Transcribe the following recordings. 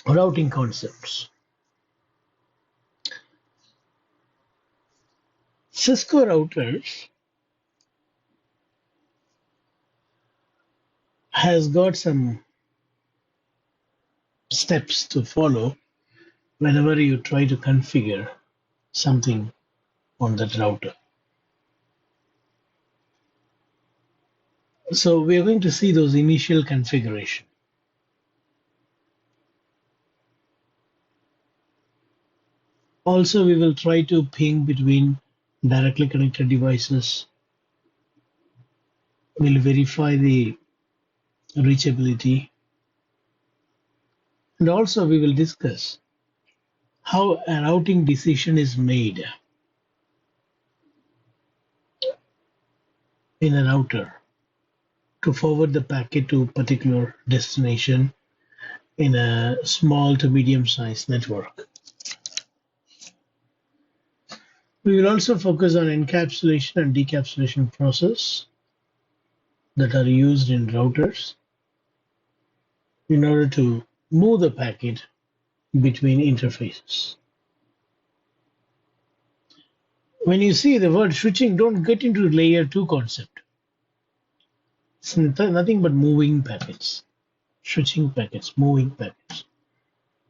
routing concepts. Cisco routers has got some steps to follow whenever you try to configure something on that router. So we are going to see those initial configuration. Also, we will try to ping between directly connected devices. We'll verify the reachability. And also we will discuss how a routing decision is made in a router to forward the packet to a particular destination in a small to medium sized network. We will also focus on encapsulation and decapsulation process that are used in routers in order to move the packet between interfaces. When you see the word switching, don't get into layer 2 concept. It's nothing but moving packets, switching packets, moving packets.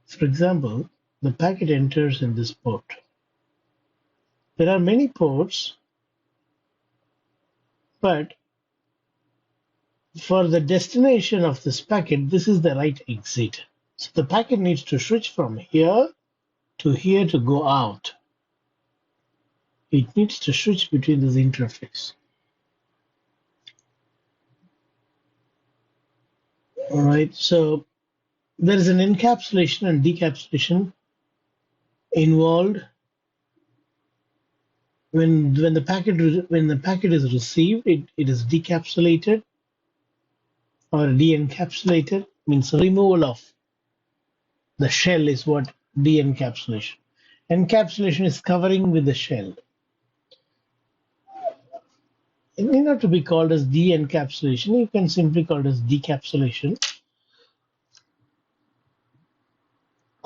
For example, the packet enters in this port. There are many ports, but for the destination of this packet, this is the right exit. So the packet needs to switch from here to go out. It needs to switch between this interface. All right, so there is an encapsulation and decapsulation involved when the packet is received. It is decapsulated or de-encapsulated, means removal of the shell is what de-encapsulation. Encapsulation is covering with the shell. It need not to be called as de-encapsulation. You can simply call it as decapsulation.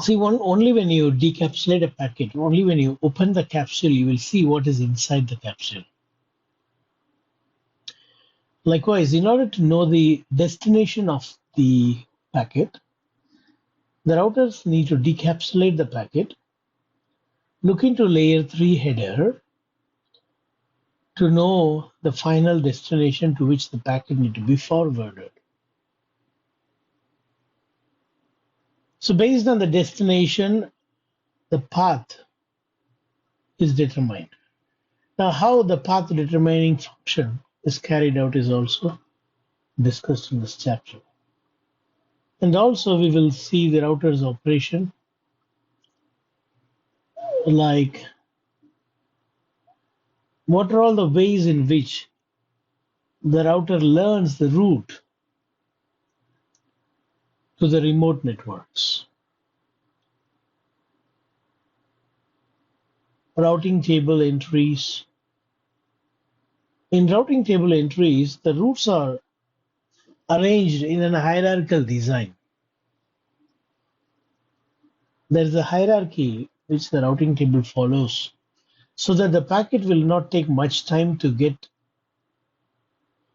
See, only when you decapsulate a packet, only when you open the capsule, you will see what is inside the capsule. Likewise, in order to know the destination of the packet, the routers need to decapsulate the packet, look into layer 3 header to know the final destination to which the packet need to be forwarded. So based on the destination, the path is determined. Now, how the path determining function is carried out is also discussed in this chapter. And also we will see the router's operation, like what are all the ways in which the router learns the route to the remote networks. Routing table entries. In routing table entries, the routes are arranged in a hierarchical design. There is a hierarchy which the routing table follows so that the packet will not take much time to get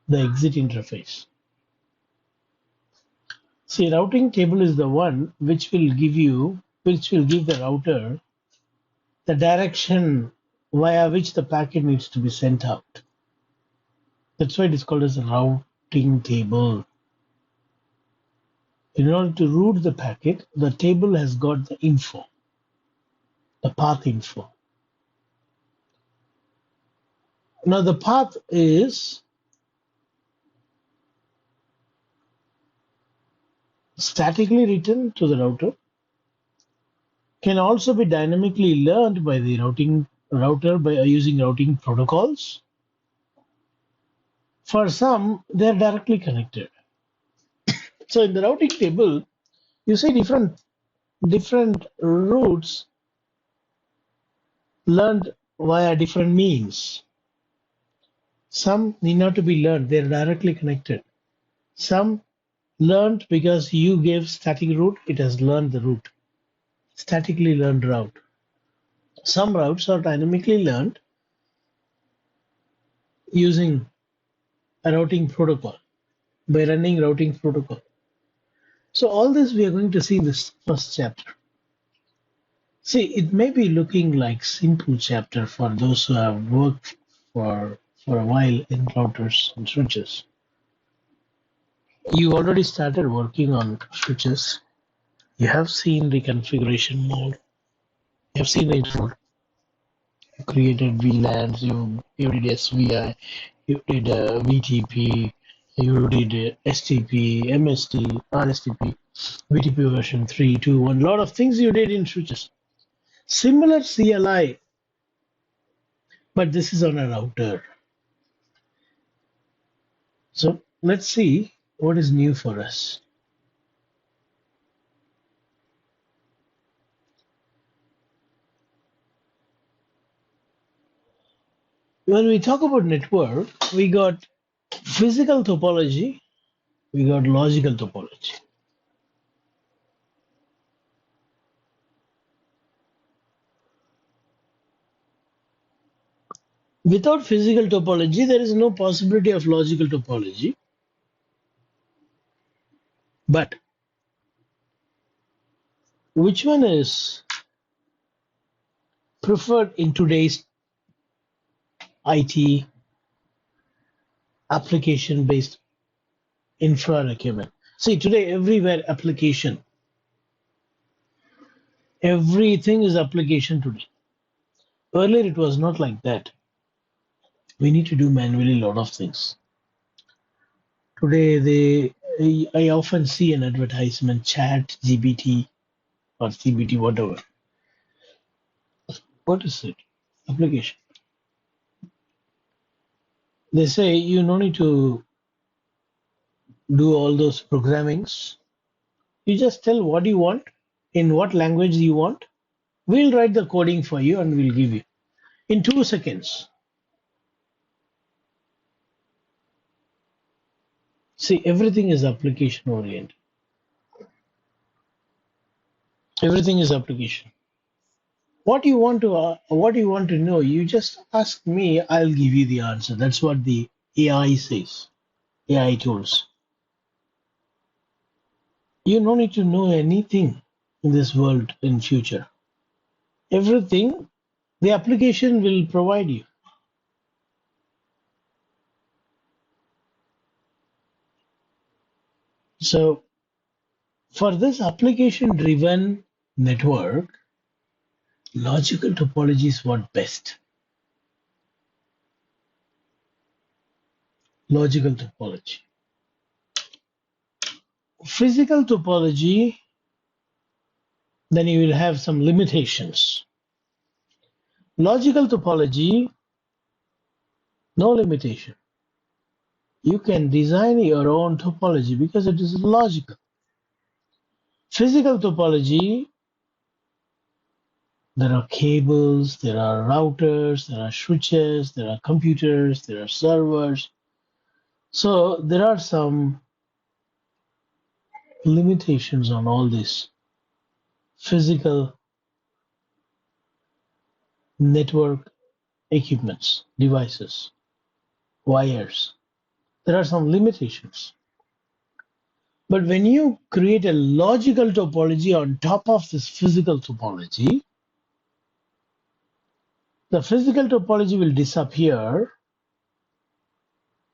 the exit interface. See, routing table is the one which will give the router the direction via which the packet needs to be sent out. That's why it is called as a routing table. In order to route the packet, the table has got the info, the path info. Now the path is statically written to the router, can also be dynamically learned by the router by using routing protocols. For some, they are directly connected. So in the routing table, you see different routes learned via different means. Some need not to be learned, they are directly connected. Some Learned because you gave static route, it has learned the route. Statically learned route. Some routes are dynamically learned using a routing protocol, by running routing protocol. So all this we are going to see in this first chapter. See, it may be looking like simple chapter for those who have worked for a while in routers and switches. You already started working on switches. You have seen the configuration mode. You have seen the intro. You created VLANs. You did SVI. You did VTP. You did STP, MST, RSTP, VTP version 3, 2, 1. A lot of things you did in switches. Similar CLI, but this is on a router. So let's see what is new for us. When we talk about network, we got physical topology, we got logical topology. Without physical topology, there is no possibility of logical topology. But which one is preferred in today's IT application-based infra requirement? See, today everywhere application. Everything is application today. Earlier it was not like that. We need to do manually a lot of things. Today I often see an advertisement, chat GBT or CBT, whatever. What is it? Application. They say you no need to do all those programmings. You just tell what you want, in what language you want. We'll write the coding for you and we'll give you in 2 seconds. See, everything is application oriented. Everything is application. What you want to know, you just ask me, I'll give you the answer. That's what the AI says. AI tools. You don't need to know anything in this world in future. Everything the application will provide you. So for this application driven network, logical topology is what best. Logical topology. Physical topology, then you will have some limitations. Logical topology, no limitation. You can design your own topology because it is logical. Physical topology, there are cables, there are routers, there are switches, there are computers, there are servers. So there are some limitations on all these physical network equipments, devices, wires. There are some limitations. But when you create a logical topology on top of this physical topology, the physical topology will disappear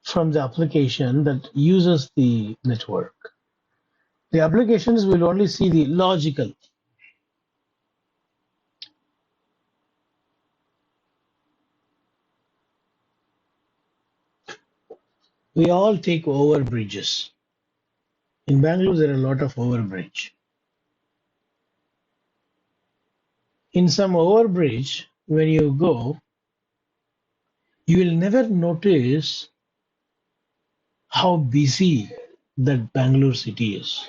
from the application that uses the network. The applications will only see the logical. We all take over bridges. In Bangalore, there are a lot of overbridge. In some overbridge, when you go, you will never notice how busy that Bangalore city is.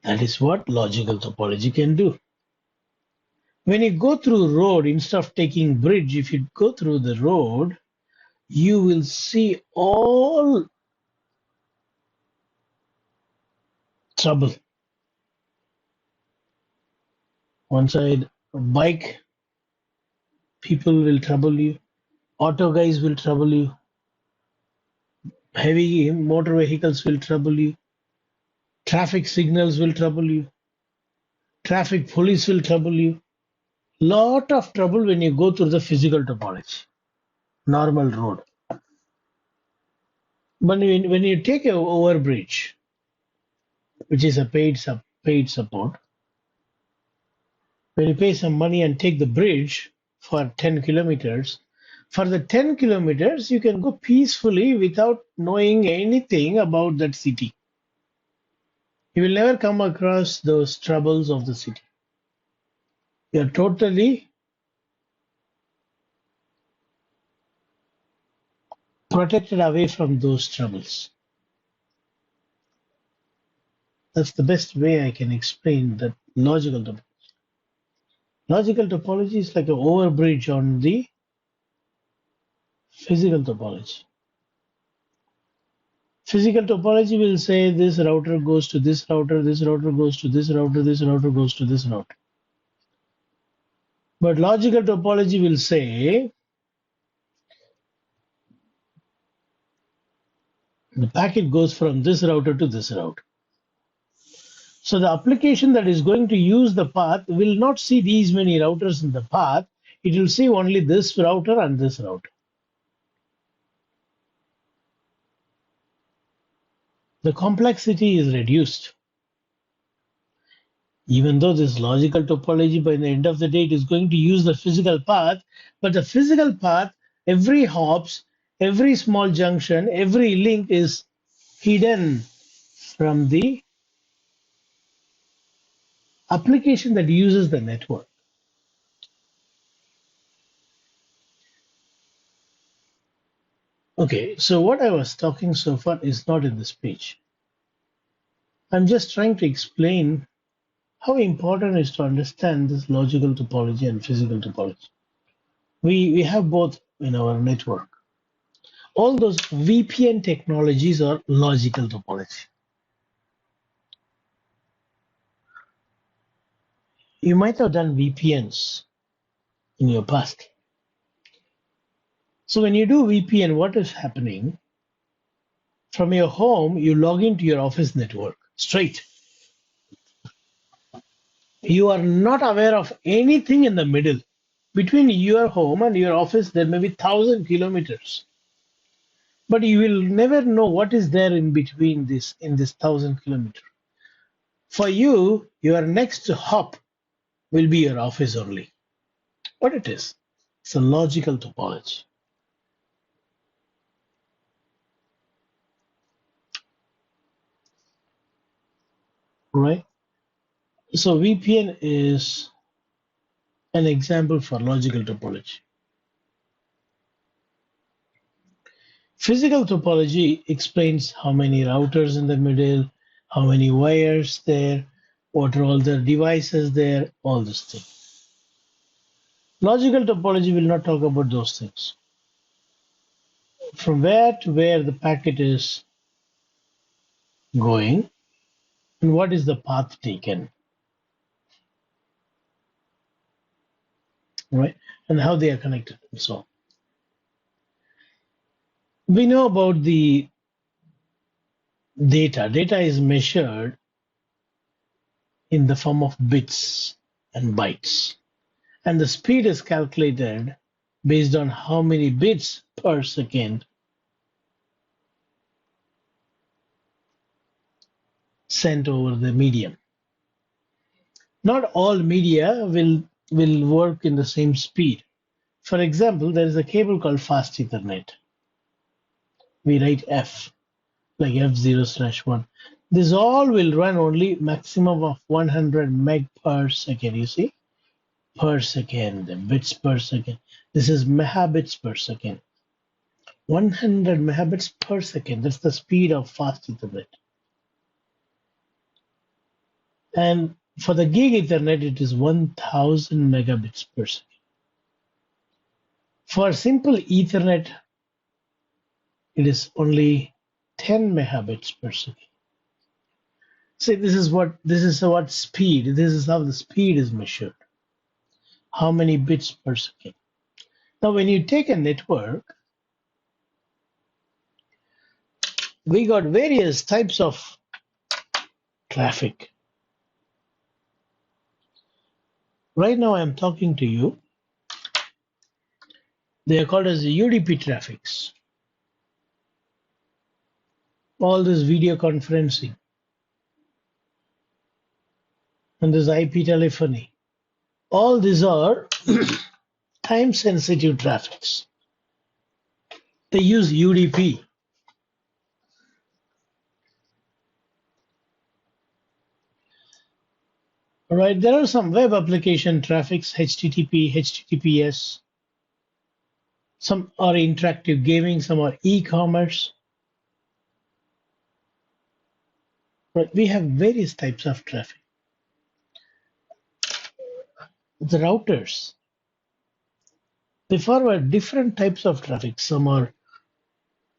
That is what logical topology can do. When you go through road, instead of taking bridge, if you go through the road, you will see all trouble. One side, bike people will trouble you, auto guys will trouble you, heavy motor vehicles will trouble you, traffic signals will trouble you, traffic police will trouble you. Lot of trouble when you go through the physical topology, normal road. But when you take a overbridge, which is a paid support, when you pay some money and take the bridge for 10 kilometers, for the 10 kilometers, you can go peacefully without knowing anything about that city. You will never come across those troubles of the city. You are totally protected away from those troubles. That's the best way I can explain that logical topology. Logical topology is like an overbridge on the physical topology. Physical topology will say this router goes to this router, this router goes to this router, this router goes to this router. But logical topology will say the packet goes from this router to this router. So the application that is going to use the path will not see these many routers in the path. It will see only this router and this router. The complexity is reduced. Even though this logical topology, by the end of the day, it is going to use the physical path, but the physical path, every hops, every small junction, every link is hidden from the application that uses the network. Okay, so what I was talking so far is not in this page. I'm just trying to explain how important it is to understand this logical topology and physical topology. We have both in our network. All those VPN technologies are logical topology. You might have done VPNs in your past. So when you do VPN, what is happening? From your home, you log into your office network straight. You are not aware of anything in the middle. Between your home and your office, there may be 1,000 kilometers. But you will never know what is there in between this, in this 1,000 kilometers. For you, your next hop will be your office only. What it is? It's a logical topology. Right? So VPN is an example for logical topology. Physical topology explains how many routers in the middle, how many wires there, what are all the devices there, all this thing. Logical topology will not talk about those things. From where to where the packet is going and what is the path taken, right? And how they are connected and so on. We know about the data. Data is measured in the form of bits and bytes. And the speed is calculated based on how many bits per second sent over the medium. Not all media will work in the same speed. For example, there is a cable called fast Ethernet. We write F, like F0/1. This all will run only maximum of 100 meg per second, you see? Per second, bits per second. This is megabits per second. 100 megabits per second, that's the speed of fast Ethernet. And for the gig Ethernet, it is 1000 megabits per second. For simple Ethernet, it is only 10 megabits per second. See, this is what speed. This is how the speed is measured. How many bits per second. Now, when you take a network, we got various types of traffic. Right now, I'm talking to you. They are called as the UDP traffics. All this video conferencing and this IP telephony. All these are time sensitive traffics. They use UDP. All right, there are some web application traffics, HTTP, HTTPS. Some are interactive gaming, some are e-commerce. Right, we have various types of traffic. The routers, they forward different types of traffic. Some are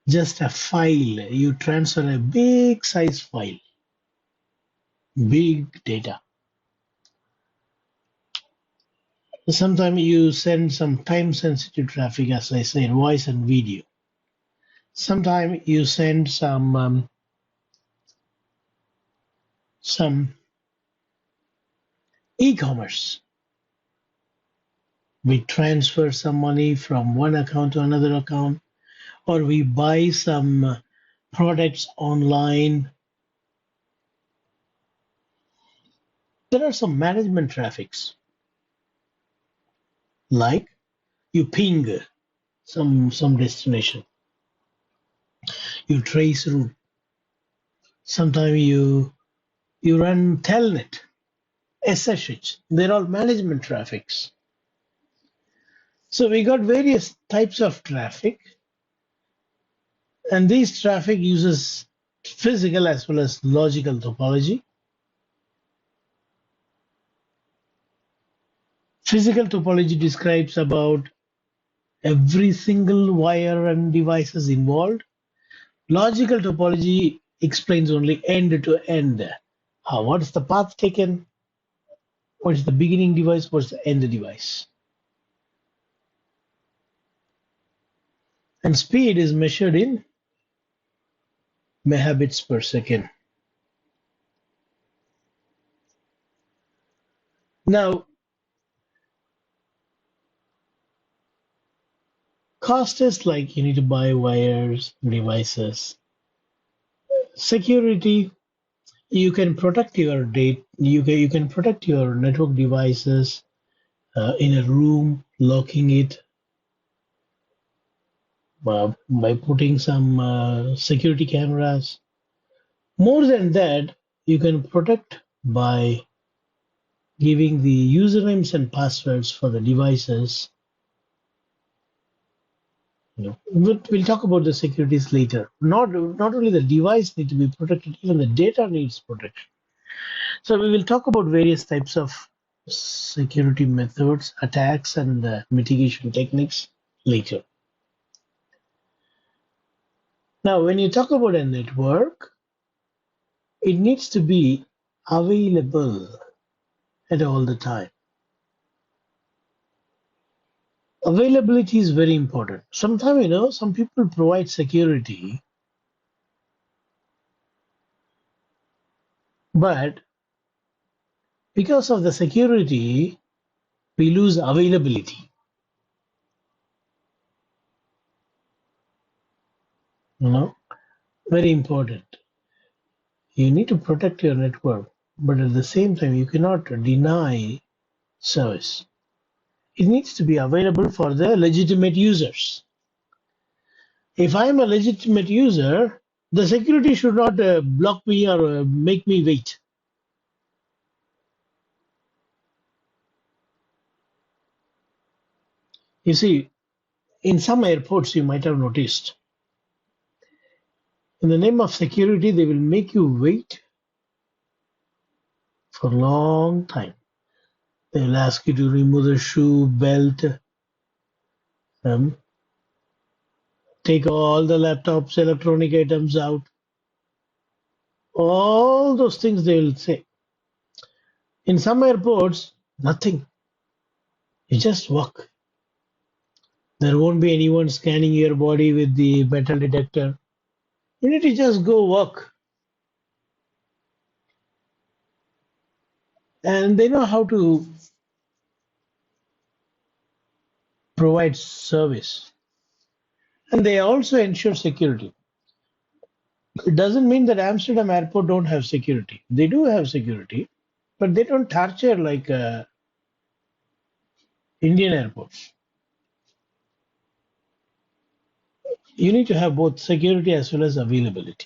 just a file. You transfer a big size file, big data. Sometimes you send some time sensitive traffic, as I said, voice and video. Sometimes you send some e-commerce. We transfer some money from one account to another account, or we buy some products online. There are some management traffics, like you ping some destination, you trace route. Sometimes you run telnet, SSH. They're all management traffics. So we got various types of traffic, and these traffic uses physical as well as logical topology. Physical topology describes about every single wire and devices involved. Logical topology explains only end to end. What is the path taken? What is the beginning device? What's the end device? And speed is measured in megabits per second. Now, cost is like you need to buy wires, devices. Security, you can protect your data. You can protect your network devices in a room, locking it by putting some security cameras. More than that, you can protect by giving the usernames and passwords for the devices. We'll talk about the securities later. Not only the device need to be protected, even the data needs protection. So we will talk about various types of security methods, attacks, and mitigation techniques later. Now, when you talk about a network, it needs to be available at all the time. Availability is very important. Sometimes, some people provide security, but because of the security, we lose availability. Very important. You need to protect your network, but at the same time, you cannot deny service. It needs to be available for the legitimate users. If I'm a legitimate user, the security should not block me or make me wait. You see, in some airports, you might have noticed, in the name of security, they will make you wait for a long time. They will ask you to remove the shoe, belt, take all the laptops, electronic items out. All those things they will say. In some airports, nothing. You just walk. There won't be anyone scanning your body with the metal detector. You need to just go walk. And they know how to provide service. And they also ensure security. It doesn't mean that Amsterdam airport don't have security. They do have security, but they don't torture like Indian airports. You need to have both security as well as availability.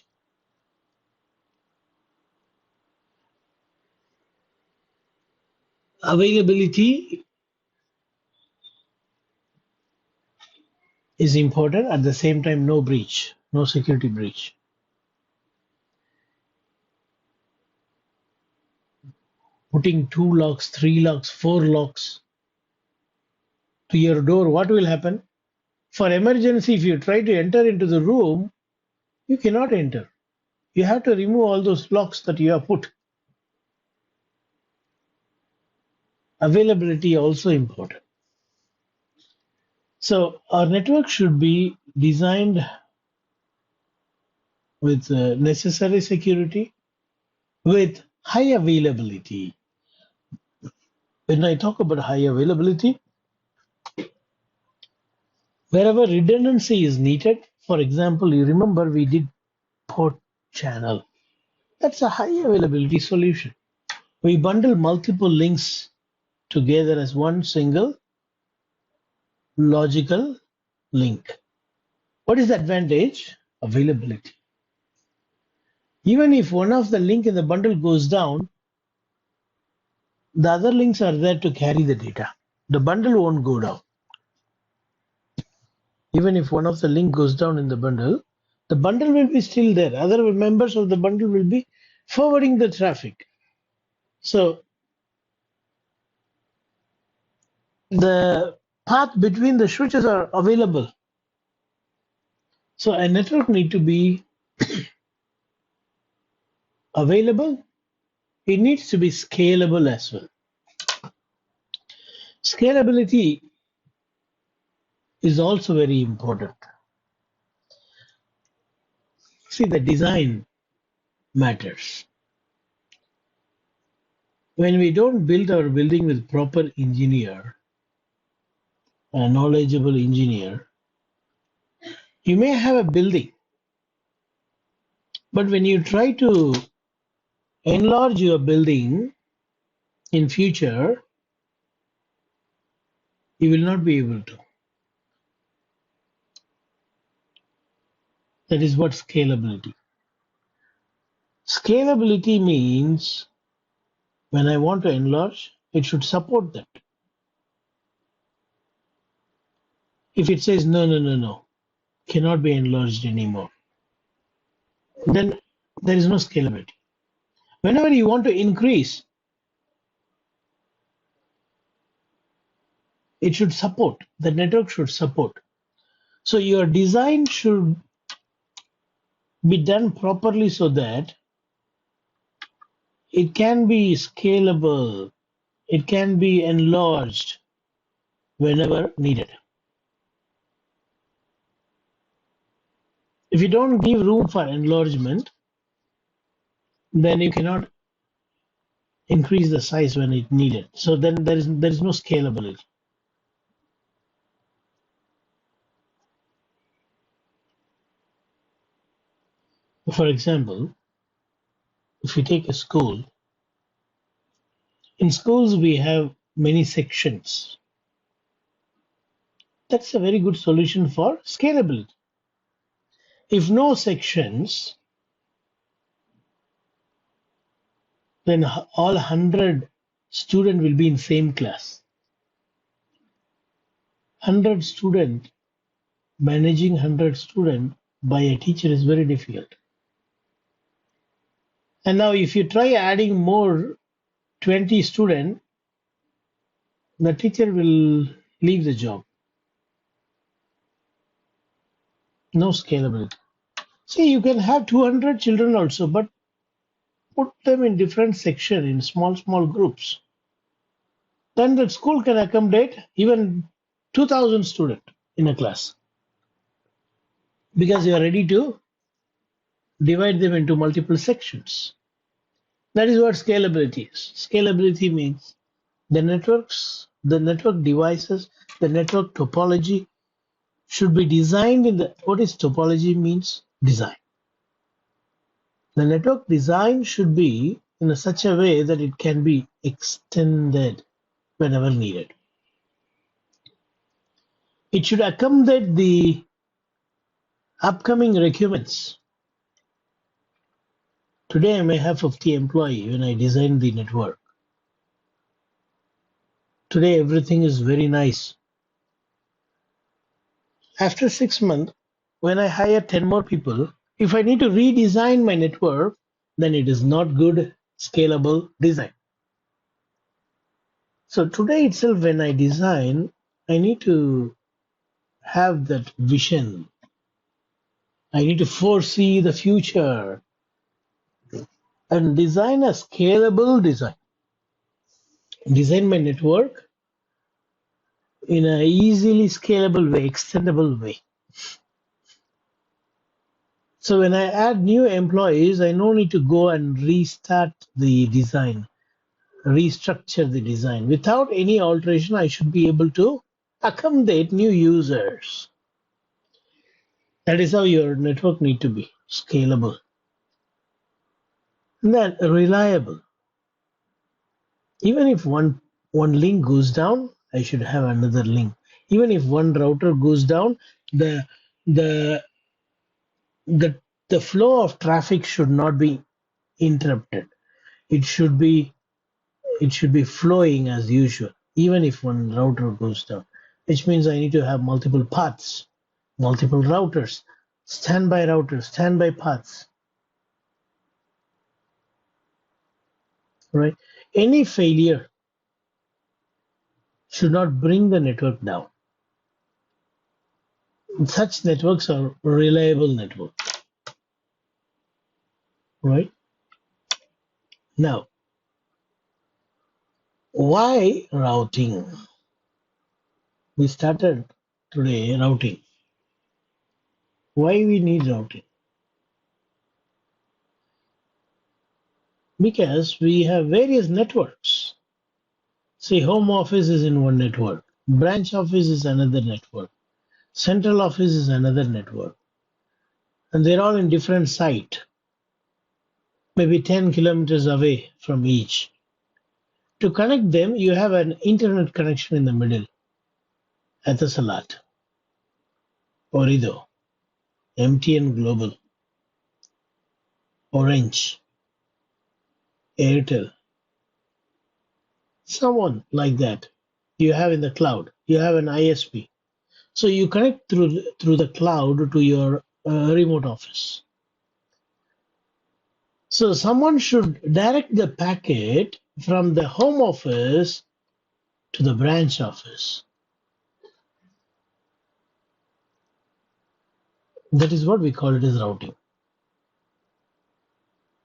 Availability is important. At the same time, no breach, no security breach. Putting 2 locks, 3 locks, 4 locks to your door, what will happen? For emergency, if you try to enter into the room, you cannot enter. You have to remove all those locks that you have put. Availability also important. So our network should be designed with necessary security, with high availability. When I talk about high availability, wherever redundancy is needed, for example, you remember we did port channel. That's a high availability solution. We bundle multiple links together as one single logical link. What is the advantage? Availability. Even if one of the link in the bundle goes down, the other links are there to carry the data. The bundle won't go down. Even if one of the link goes down in the bundle will be still there. Other members of the bundle will be forwarding the traffic. So the path between the switches are available. So a network need to be available. It needs to be scalable as well. Scalability is also very important. See, the design matters. When we don't build our building with proper engineer, a knowledgeable engineer, you may have a building, but when you try to enlarge your building in future, you will not be able to. That is what scalability. Scalability means when I want to enlarge, it should support that. If it says no, cannot be enlarged anymore, then there is no scalability. Whenever you want to increase, it should support, the network should support. So your design should be done properly so that it can be scalable, it can be enlarged whenever needed. If you don't give room for enlargement, then you cannot increase the size when it needed. So then there is no scalability. For example, if you take a school, in schools we have many sections. That's a very good solution for scalability. If no sections, then all 100 students will be in same class. 100 student, managing 100 student by a teacher is very difficult. And now if you try adding more 20 student, the teacher will leave the job. No scalability. See, you can have 200 children also, but put them in different sections in small groups. Then the school can accommodate even 2,000 students in a class because you are ready to divide them into multiple sections. That is what scalability is. Scalability means the networks, the network devices, the network topology should be designed in the, what is topology means? Design. The network design should be in such a way that it can be extended whenever needed. It should accommodate the upcoming requirements. Today I may have 50 employees when I design the network. Today everything is very nice. After 6 months, when I hire 10 more people, if I need to redesign my network, then it is not good scalable design. So today itself, when I design, I need to have that vision. I need to foresee the future and design a scalable design. Design my network in an easily scalable way, extendable way. So when I add new employees, I no need to go and restart the design, restructure the design. Without any alteration, I should be able to accommodate new users. That is how your network need to be scalable. And then reliable. Even if one link goes down, I should have another link. Even if one router goes down, the the the the flow of traffic should not be interrupted. It should be flowing as usual, even if one router goes down. Which means I need to have multiple paths, multiple routers, standby paths. Right? Any failure should not bring the network down. Such networks are reliable networks. Right? Now, why routing? We started today routing. Why we need routing? Because we have various networks. See, home office is in one network, branch office is another network, central office is another network, and they're all in different site, maybe 10 kilometers away from each. To connect them, you have an internet connection in the middle, Etisalat, Orido, MTN Global, Orange, Airtel, someone like that. You have in the cloud, you have an ISP. So you connect through the cloud to your remote office. So someone should direct the packet from the home office to the branch office. That is what we call it as routing.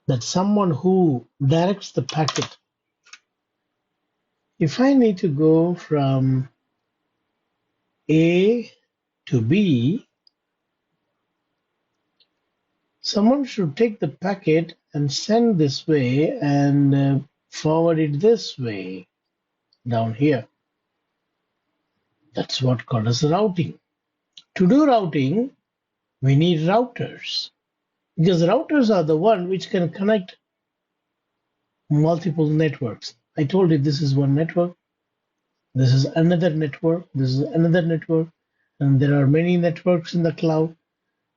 That someone who directs the packet. If I need to go from A to B, someone should take the packet and send this way and forward it this way down here. That's what called as routing. To do routing, we need routers because routers are the one which can connect multiple networks. I told you this is one network, this is another network, this is another network, and there are many networks in the cloud.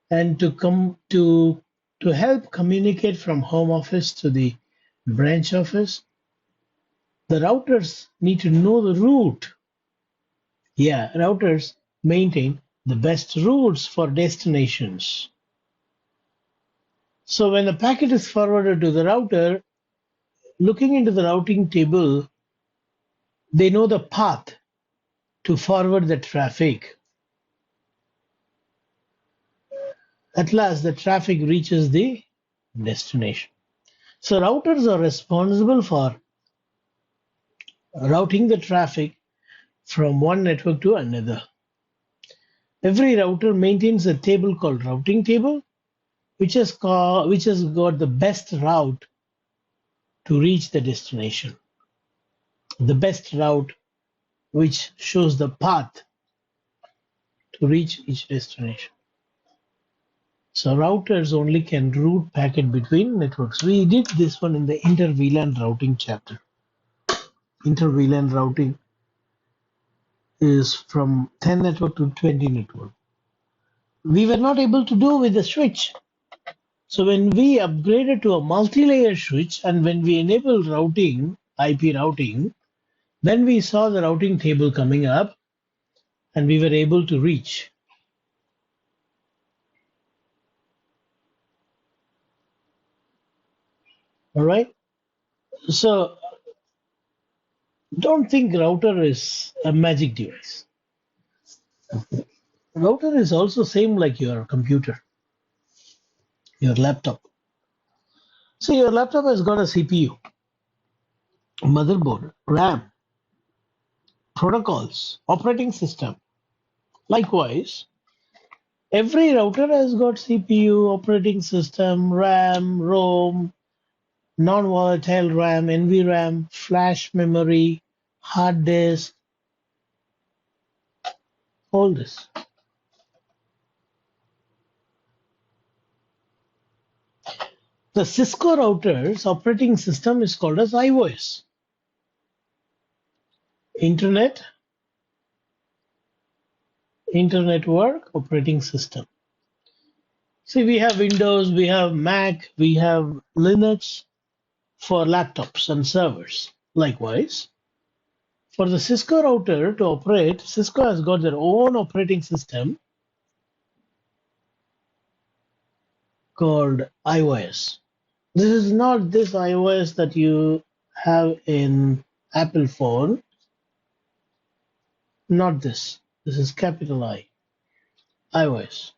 And to help communicate from home office to the branch office, the routers need to know the route. Yeah, routers maintain the best routes for destinations. So when the packet is forwarded to the router, looking into the routing table, they know the path to forward the traffic. At last, the traffic reaches the destination. So routers are responsible for routing the traffic from one network to another. Every router maintains a table called routing table, which has got the best route to reach the destination. The best route which shows the path to reach each destination. So routers only can route packet between networks. We did this one in the inter-VLAN routing chapter. Inter-VLAN routing is from 10 network to 20 network. We were not able to do with the switch. So when we upgraded to a multi-layer switch and when we enabled routing, IP routing, then we saw the routing table coming up and we were able to reach. All right. So don't think router is a magic device. Router is also same like your computer, your laptop. So your laptop has got a CPU, motherboard, RAM, protocols, operating system. Likewise, every router has got CPU, operating system, RAM, ROM, non-volatile RAM, NVRAM, flash memory, hard disk, all this. The Cisco router's operating system is called as iOS. Internet Work Operating System. See, we have Windows, we have Mac, we have Linux for laptops and servers. Likewise, for the Cisco router to operate, Cisco has got their own operating system called iOS. This is not this iOS that you have in Apple phone. Not this. This is capital I. iOS.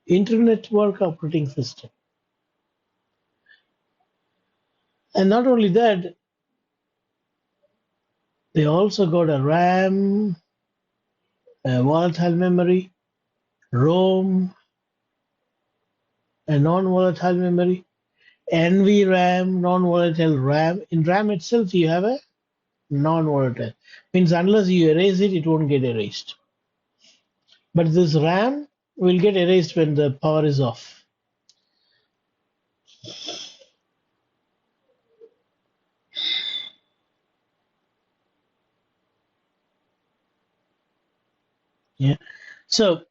Internet Work Operating System. And not only that, they also got a RAM, a volatile memory, ROM, a non-volatile memory, NVRAM, non-volatile RAM. In RAM itself, you have a non-volatile. Means unless you erase it, it won't get erased. But this RAM will get erased when the power is off. Yeah. So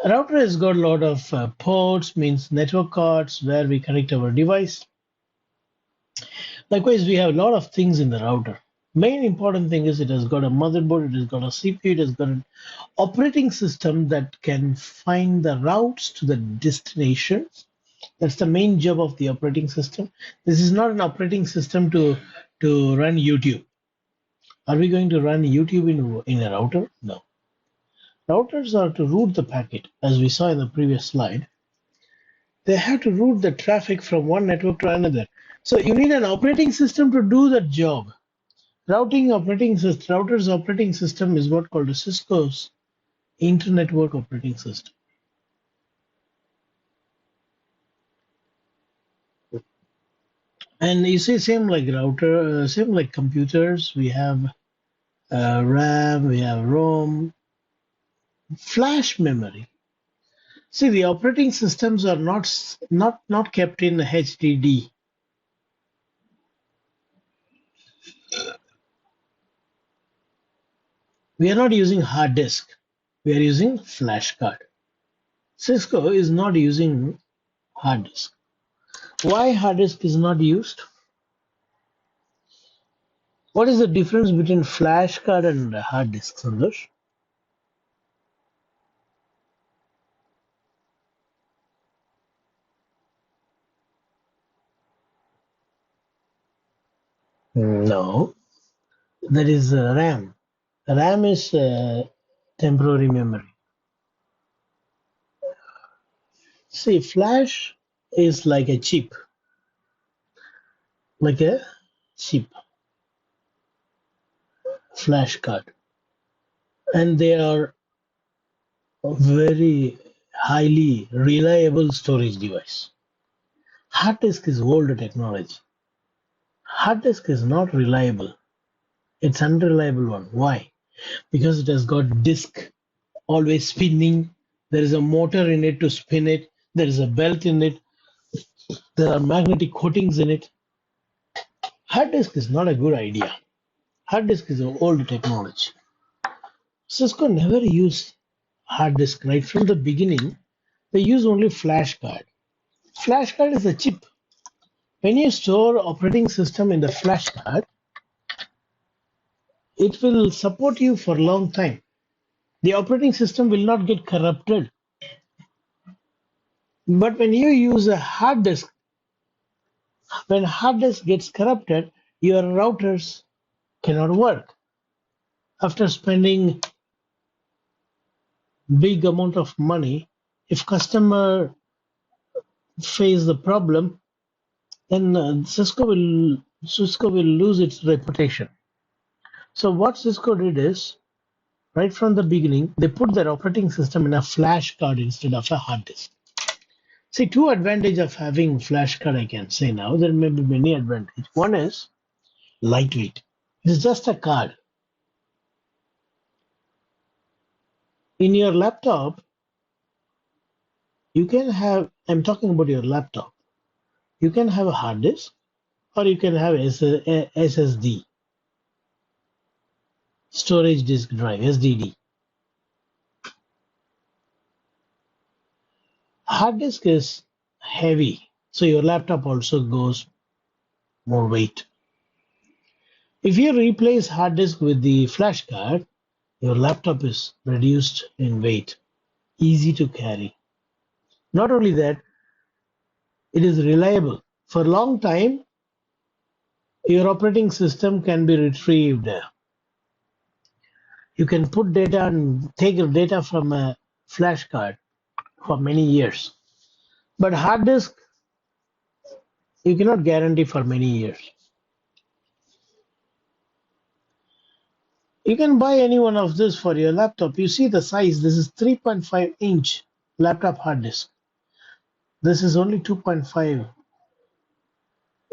router has got a lot of ports, means network cards where we connect our device. Likewise, we have a lot of things in the router. Main important thing is it has got a motherboard, it has got a CPU, it has got an operating system that can find the routes to the destinations. That's the main job of the operating system. This is not an operating system to run YouTube. Are we going to run YouTube in a router? No. Routers are to route the packet, as we saw in the previous slide. They have to route the traffic from one network to another. So you need an operating system to do that job. Router's operating system is what called a Cisco's Internet Work Operating System. And you see, same like router, same like computers. We have RAM, we have ROM, flash memory. See, the operating systems are not kept in HDD. We are not using hard disk. We are using flash card. Cisco is not using hard disk. Why hard disk is not used? What is the difference between flash card and hard disk, Santosh? No, that is RAM. RAM is temporary memory. See, flash is like a chip. like a chip flash card, and they are a very highly reliable storage device. Hard disk is old technology. Hard disk is not reliable. It's unreliable one. Why? Because it has got disk always spinning. There is a motor in it to spin it. There is a belt in it. There are magnetic coatings in it. Hard disk is not a good idea. Hard disk is an old technology. Cisco never used hard disk right from the beginning. They use only flash card. Flash card is a chip. When you store operating system in the flash card, it will support you for a long time. The operating system will not get corrupted. But when you use a hard disk, when hard disk gets corrupted, your routers cannot work. After spending big amount of money, if customer face the problem, then Cisco will lose its reputation. So what Cisco did is, right from the beginning, they put their operating system in a flash card instead of a hard disk. See, two advantages of having flash card I can say now. There may be many advantages. One is lightweight. It's just a card. In your laptop, you can have, I'm talking about your laptop, you can have a hard disk or you can have SSD, storage disk drive, SDD. Hard disk is heavy, so your laptop also goes more weight. If you replace hard disk with the flash card, your laptop is reduced in weight, easy to carry. Not only that, it is reliable. For a long time, your operating system can be retrieved. You can put data and take your data from a flash card for many years. But hard disk, you cannot guarantee for many years. You can buy any one of this for your laptop. You see the size. This is 3.5-inch laptop hard disk. This is only 2.5.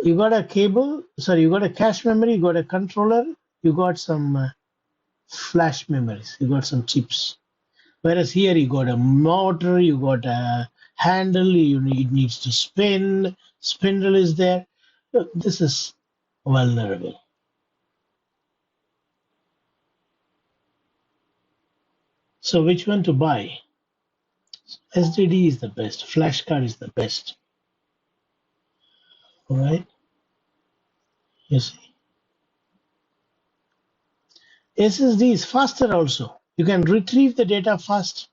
You got a cable, sorry, you got a cache memory, you got a controller, you got some flash memories, you got some chips. Whereas here you got a motor, you got a handle, it needs to spin, spindle is there. Look, this is vulnerable. So which one to buy? SDD is the best, flash card is the best. All right, you see. SSD is faster also. You can retrieve the data fast,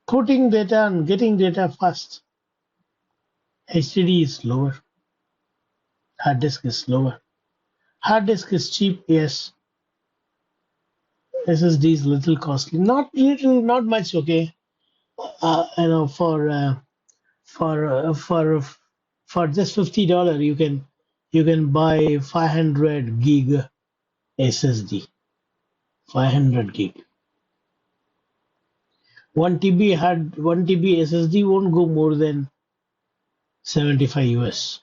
putting data and getting data fast. HDD is slower. Hard disk is slower. Hard disk is cheap, yes. SSD is little costly. Not little, not much. Okay, you know, for just $50, you can buy 500 gig SSD. 500 gig. 1 TB SSD won't go more than 75 US.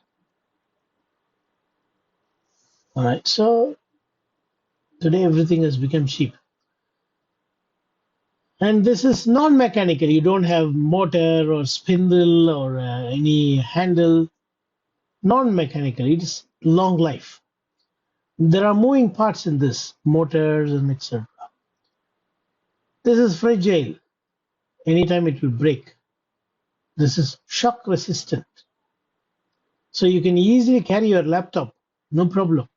All right, so today everything has become cheap. And this is non-mechanical. You don't have motor or spindle or any handle. Non-mechanical. It's long life. There are moving parts in this, motors and etc. This is fragile. Anytime it will break. This is shock resistant. So you can easily carry your laptop, no problem.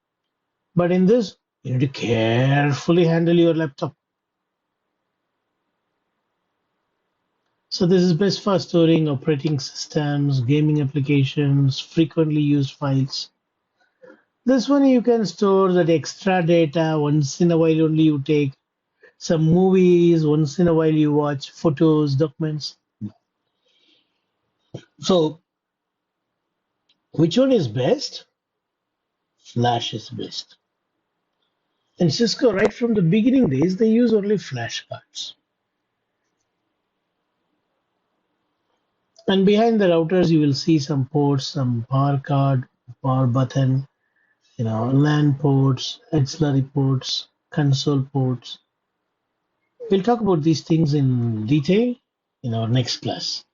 But in this, you need to carefully handle your laptop. So this is best for storing operating systems, gaming applications, frequently used files. This one you can store that extra data. Once in a while only you take some movies, once in a while you watch photos, documents. So which one is best? flash is based. In Cisco, right from the beginning days, they use only flash cards. And behind the routers, you will see some ports, some power card, power button, LAN ports, auxiliary ports, console ports. We'll talk about these things in detail in our next class.